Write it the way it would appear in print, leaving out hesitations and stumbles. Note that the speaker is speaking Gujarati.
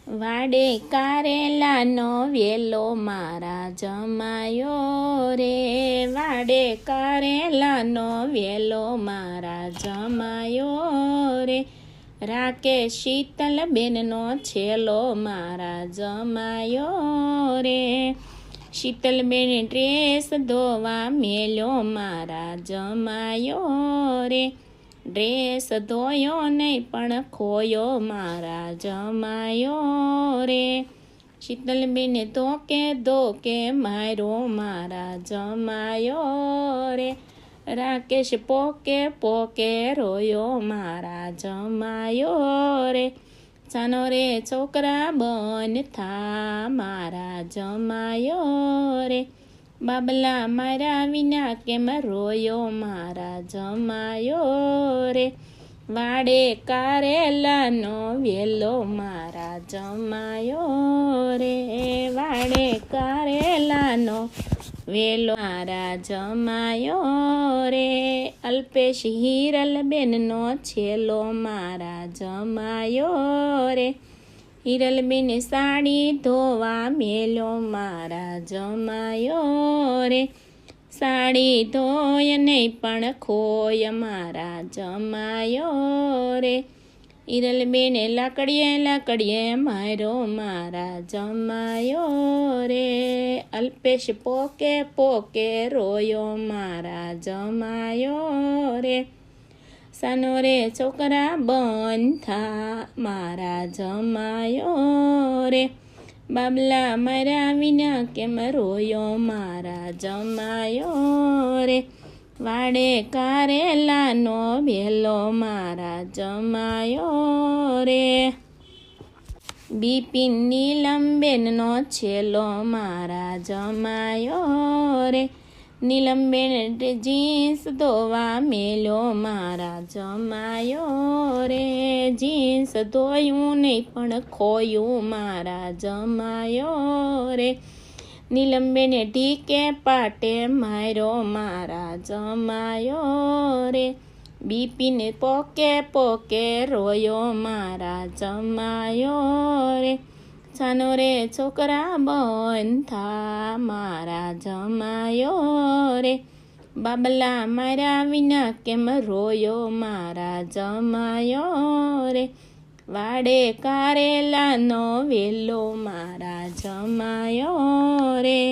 વાડે કારેલાનો વેલો મારા જમાયો રે, વાડે કારેલાનો વેલો મારા જમાયો રે, રાકે શીતલબેનનો છેલો મારા જમાયો રે, શીતલબેન ડ્રેસ ધોવા મેલ્યો મારા જમાયો રે, ડ્રેસ ધોયો નહીં પણ ખોયો મારા જમાયો રે, શીતલબેને ધોકે માર્યો મારા જમાયો રે, રાકેશ પોકે રોયો મારા જમાયો રે, ચાનો રે છોકરા બન થા મારા જમાયો રે, બાબલા મારા વિના કેમ રોયો મારા જમાયો રે, વાડે કારેલાનો વેલો મારા જમાયો રે, વાડે કારેલાનો વેલો મારા જમાયો રે, અલ્પેશ હિરલબેનનો છેલો મારા જમાયો રે, હિરલબેન સાડી ધોવા મેલ્યો મારા જમાયો રે, સાડી ધોય નહીં પણ ખોય મારા જમાયો રે, હિરલબેને લાકડીએ માર્યો મારા જમાયો રે, અલ્પેશ પોકે રોયો મારા જમાયો રે, સાનો રે છોકરા બંધા મારા જમાયો રે, બાબલા મારા વિના કેમ રોયો મારા જમાયો રે, વાડે કારેલાનો વેલો મારા જમાયો રે, બિપિન નીલમબેનનો છેલો મારા જમાયો રે, નીલમબેન જીન્સ ધોવા મેલ્યો મારા જમાયો રે, જીન્સ ધોયું નહીં પણ ખોયું મારા જમાયો રે, નીલમબેને ઢીકે પાટે માર્યો મારા જમાયો રે, બિપિને પોકે રોયો મારા જમાયો રે, ચાનો રે છોકરા બંધા મારા જમાયો રે, બાબલા મારા વિના કેમ રોયો મારા જમાયો રે, વાડે કારેલાનો વેલો મારા જમાયો રે.